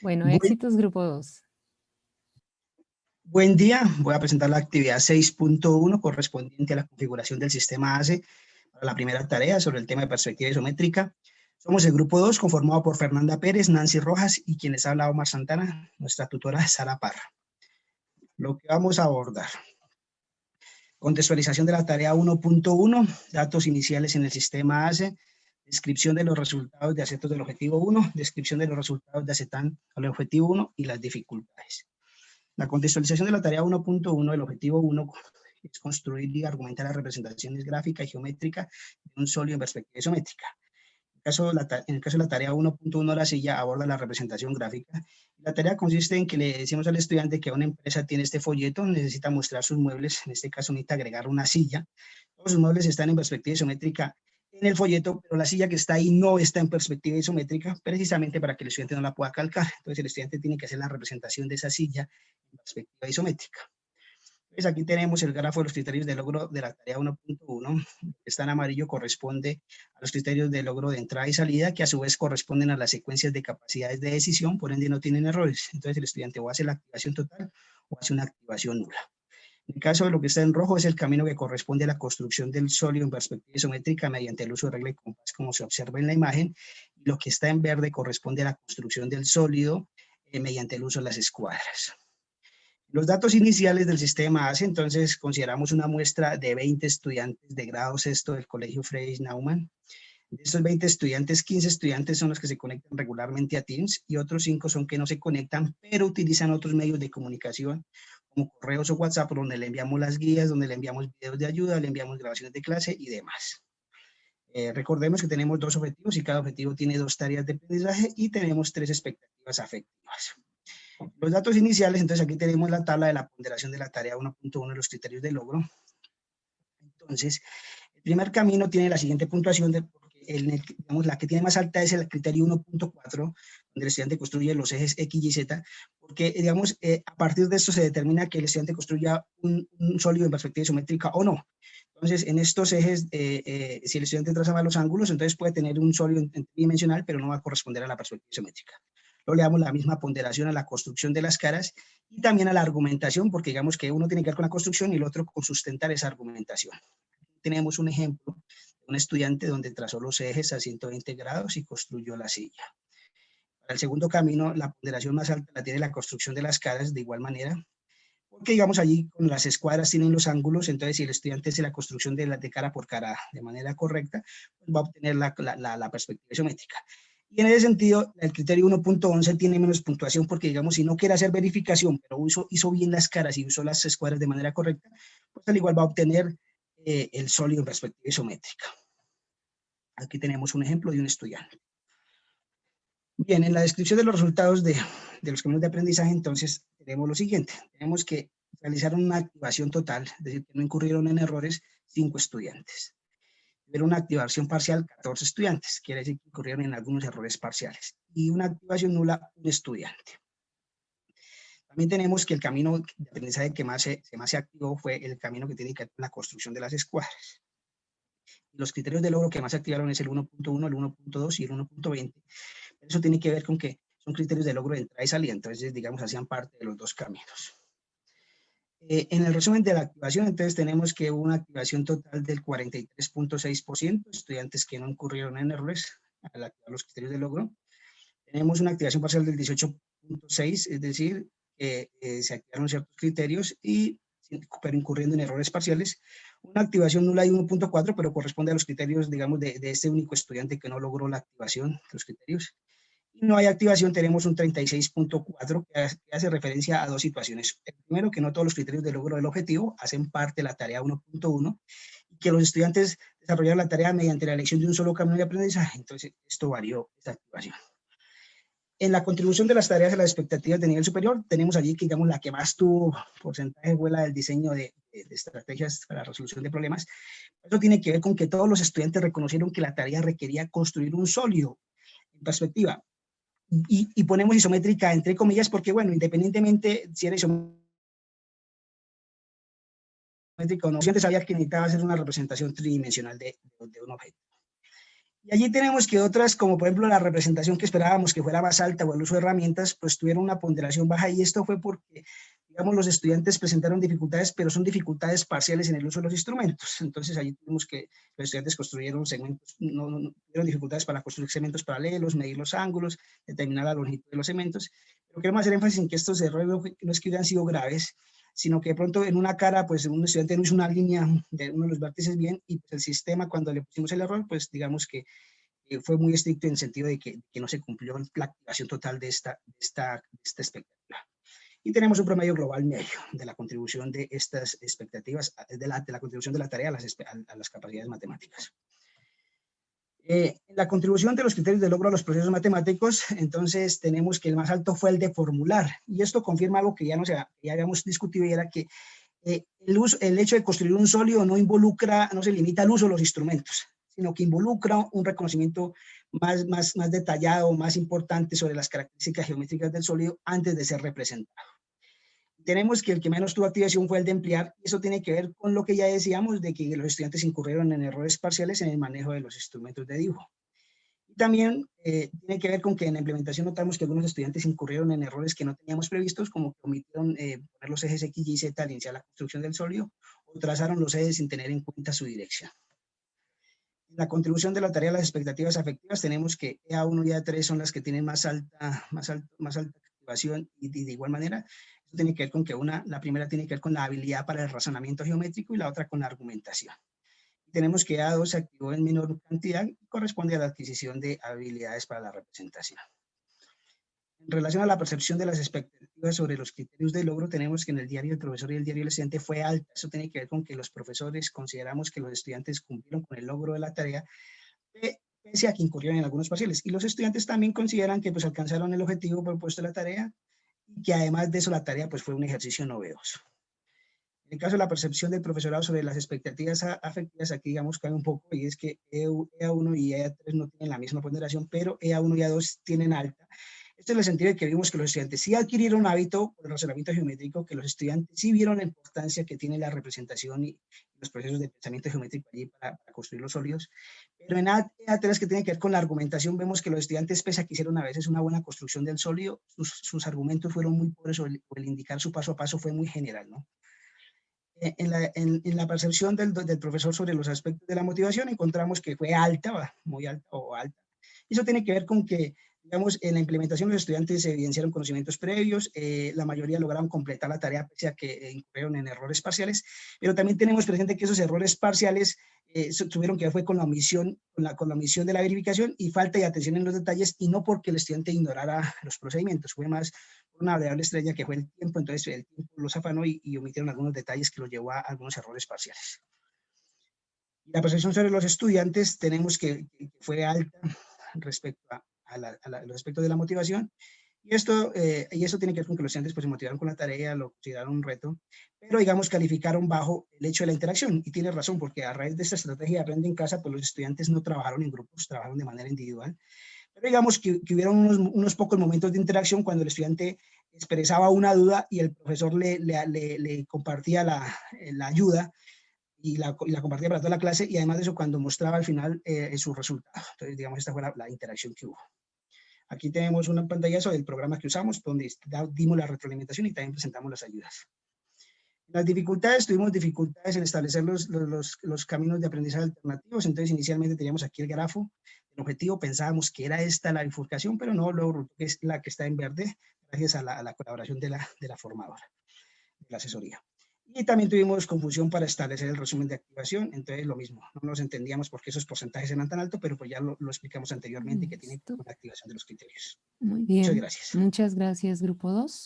Bueno, Buen, éxitos grupo 2. buen día, voy a presentar la actividad 6.1 correspondiente a la configuración del sistema ACE para la primera tarea sobre el tema de perspectiva isométrica. Somos el grupo 2 conformado por Fernanda Pérez, Nancy Rojas y quien les habla Omar Santana, nuestra tutora Sara Parra. Lo que vamos a abordar: contextualización de la tarea 1.1, datos iniciales en el sistema ACE, descripción de los resultados de aceptos del objetivo 1, descripción de los resultados de aceptan al objetivo 1 y las dificultades. La contextualización de la tarea 1.1 del objetivo 1 es construir y argumentar las representaciones gráfica y geométrica de un sólido en perspectiva isométrica. En el caso de la tarea 1.1, la silla aborda la representación gráfica. La tarea consiste en que le decimos al estudiante que una empresa tiene este folleto, necesita mostrar sus muebles, en este caso necesita agregar una silla. Todos sus muebles están en perspectiva isométrica en el folleto, pero la silla que está ahí no está en perspectiva isométrica, precisamente para que el estudiante no la pueda calcar. Entonces el estudiante tiene que hacer la representación de esa silla en perspectiva isométrica. Entonces aquí tenemos el grafo de los criterios de logro de la tarea 1.1. Está en amarillo, corresponde a los criterios de logro de entrada y salida, que a su vez corresponden a las secuencias de capacidades de decisión, por ende no tienen errores. Entonces el estudiante o hace la activación total o hace una activación nula. En el caso de lo que está en rojo es el camino que corresponde a la construcción del sólido en perspectiva isométrica mediante el uso de regla y compás, como se observa en la imagen, y lo que está en verde corresponde a la construcción del sólido mediante el uso de las escuadras. Los datos iniciales del sistema ACE, entonces consideramos una muestra de 20 estudiantes de grado sexto del Colegio Friedrich Naumann. De estos 20 estudiantes, 15 estudiantes son los que se conectan regularmente a Teams y otros 5 son que no se conectan, pero utilizan otros medios de comunicación como correos o WhatsApp, donde le enviamos las guías, donde le enviamos videos de ayuda, le enviamos grabaciones de clase y demás. Recordemos que tenemos 2 objetivos y cada objetivo tiene 2 tareas de aprendizaje y tenemos 3 expectativas afectivas. Los datos iniciales, entonces aquí tenemos la tabla de la ponderación de la tarea 1.1 de los criterios de logro. Entonces, el primer camino tiene la siguiente puntuación, digamos, la que tiene más alta es el criterio 1.4, donde el estudiante construye los ejes X y Z, porque, digamos, a partir de esto se determina que el estudiante construya un sólido en perspectiva isométrica o no. Entonces, en estos ejes, si el estudiante traza mal los ángulos, entonces puede tener un sólido tridimensional, pero no va a corresponder a la perspectiva isométrica. Luego le damos la misma ponderación a la construcción de las caras y también a la argumentación, porque digamos que uno tiene que ver con la construcción y el otro con sustentar esa argumentación. Tenemos un ejemplo de un estudiante donde trazó los ejes a 120 grados y construyó la silla. Para el segundo camino, la ponderación más alta la tiene la construcción de las caras de igual manera, porque digamos allí con las escuadras tienen los ángulos, entonces si el estudiante hace la construcción de cara por cara de manera correcta, pues va a obtener la perspectiva isométrica. Y en ese sentido, el criterio 1.11 tiene menos puntuación porque, digamos, si no quiere hacer verificación, pero hizo bien las caras y usó las escuadras de manera correcta, pues al igual va a obtener el sólido en perspectiva isométrica. Aquí tenemos un ejemplo de un estudiante. Bien, en la descripción de los resultados de los caminos de aprendizaje, entonces, tenemos lo siguiente. Tenemos que realizar una activación total, es decir, que no incurrieron en errores 5 estudiantes. Pero una activación parcial, 14 estudiantes, quiere decir que incurrieron en algunos errores parciales. Y una activación nula, un estudiante. También tenemos que el camino de aprendizaje que más se activó fue el camino que tiene que ver con la construcción de las escuadras. Los criterios de logro que más se activaron es el 1.1, el 1.2 y el 1.20. Eso tiene que ver con que son criterios de logro de entrada y salida, entonces, digamos, hacían parte de los 2 caminos. En el resumen de la activación, entonces, tenemos que hubo una activación total del 43.6%, estudiantes que no incurrieron en errores al activar los criterios de logro. Tenemos una activación parcial del 18.6%, es decir, se activaron ciertos criterios pero incurriendo en errores parciales. Una activación nula de 1.4, pero corresponde a los criterios, digamos, de este único estudiante que no logró la activación de los criterios. Y no hay activación, tenemos un 36.4 que hace referencia a 2 situaciones. El primero, que no todos los criterios de logro del objetivo hacen parte de la tarea 1.1 y que los estudiantes desarrollaron la tarea mediante la elección de un solo camino de aprendizaje. Entonces, esto varió esta activación. En la contribución de las tareas a las expectativas de nivel superior, tenemos allí que, digamos, la que más tuvo porcentaje fue la del diseño de estrategias para la resolución de problemas. Eso tiene que ver con que todos los estudiantes reconocieron que la tarea requería construir un sólido en perspectiva. Y ponemos isométrica entre comillas porque, bueno, independientemente si era isométrica o no, el estudiante sabía que necesitaba hacer una representación tridimensional de un objeto. Y allí tenemos que otras, como por ejemplo la representación que esperábamos que fuera más alta o el uso de herramientas, pues tuvieron una ponderación baja, y esto fue porque, digamos, los estudiantes presentaron dificultades, pero son dificultades parciales en el uso de los instrumentos. Entonces allí tuvimos que los estudiantes construyeron segmentos, no tuvieron dificultades para construir segmentos paralelos, medir los ángulos, determinar la longitud de los segmentos. Pero queremos hacer énfasis en que estos errores no es que hubieran sido graves, sino que de pronto en una cara, pues un estudiante no hizo una línea de uno de los vértices bien, y pues el sistema, cuando le pusimos el error, pues digamos que fue muy estricto en el sentido de que no se cumplió la activación total de esta expectativa. Y tenemos un promedio global medio de la contribución de estas expectativas, de la contribución de la tarea a las capacidades matemáticas. La contribución de los criterios de logro a los procesos matemáticos, entonces tenemos que el más alto fue el de formular, y esto confirma algo que ya habíamos discutido, y era que el hecho de construir un sólido no se limita al uso de los instrumentos, sino que involucra un reconocimiento más detallado, más importante sobre las características geométricas del sólido antes de ser representado. Tenemos que el que menos tuvo activación fue el de emplear, y eso tiene que ver con lo que ya decíamos de que los estudiantes incurrieron en errores parciales en el manejo de los instrumentos de dibujo. Y también tiene que ver con que en la implementación notamos que algunos estudiantes incurrieron en errores que no teníamos previstos, como que omitieron poner los ejes X, Y, Z al iniciar la construcción del sólido, o trazaron los ejes sin tener en cuenta su dirección. En la contribución de la tarea a las expectativas afectivas tenemos que EA1 y EA3 son las que tienen más alta activación, y de igual manera, esto tiene que ver con que la primera tiene que ver con la habilidad para el razonamiento geométrico y la otra con la argumentación. Tenemos que EA2 se activó en menor cantidad y corresponde a la adquisición de habilidades para la representación. En relación a la percepción de las expectativas sobre los criterios de logro, tenemos que en el diario del profesor y el diario del estudiante fue alta. Eso tiene que ver con que los profesores consideramos que los estudiantes cumplieron con el logro de la tarea, pese a que incurrieron en algunos parciales. Y los estudiantes también consideran que pues alcanzaron el objetivo propuesto de la tarea, y que además de eso la tarea pues fue un ejercicio novedoso. En el caso de la percepción del profesorado sobre las expectativas afectivas, aquí digamos cae un poco, y es que EA1 y EA3 no tienen la misma ponderación, pero EA1 y EA2 tienen alta. Esto en el sentido de que vimos que los estudiantes sí adquirieron un hábito por el razonamiento geométrico, que los estudiantes sí vieron la importancia que tiene la representación y los procesos de pensamiento geométrico allí para construir los sólidos. Pero en EA3, que tiene que ver con la argumentación, vemos que los estudiantes, pese a que hicieron a veces una buena construcción del sólido, sus argumentos fueron muy pobres, o el indicar su paso a paso fue muy general, ¿no? En la percepción del profesor sobre los aspectos de la motivación encontramos que fue alta, muy alta o alta. Eso tiene que ver con que, digamos, en la implementación los estudiantes se evidenciaron conocimientos previos, la mayoría lograron completar la tarea pese a que incurrieron en errores parciales, pero también tenemos presente que esos errores parciales tuvieron que ver fue con la omisión, con la omisión de la verificación y falta de atención en los detalles, y no porque el estudiante ignorara los procedimientos, fue más una variable extraña que fue el tiempo. Entonces el tiempo los afanó y omitieron algunos detalles que los llevó a algunos errores parciales. Y la percepción sobre los estudiantes tenemos que fue alta respecto a los aspectos de la motivación, y eso tiene que ver con que los estudiantes pues, se motivaron con la tarea, lo consideraron un reto, pero digamos calificaron bajo el hecho de la interacción, y tiene razón, porque a raíz de esta estrategia de aprende en casa, pues los estudiantes no trabajaron en grupos, trabajaron de manera individual. Pero digamos que hubieron unos pocos momentos de interacción cuando el estudiante expresaba una duda y el profesor le compartía la ayuda, y la compartía para toda la clase, y además de eso cuando mostraba al final su resultado. Entonces, digamos, esta fue la interacción que hubo. Aquí tenemos una pantallazo del programa que usamos, donde dimos la retroalimentación y también presentamos las ayudas. Las dificultades, tuvimos dificultades en establecer los caminos de aprendizaje alternativos. Entonces inicialmente teníamos aquí el grafo, el objetivo, pensábamos que era esta la bifurcación, pero no, luego es la que está en verde, gracias a la colaboración de la formadora, de la asesoría. Y también tuvimos confusión para establecer el resumen de activación, entonces lo mismo, no nos entendíamos por qué esos porcentajes eran tan altos, pero pues ya lo explicamos anteriormente, que tiene que ver con la activación de los criterios. Muy Muchas bien. gracias. Muchas gracias, Grupo 2.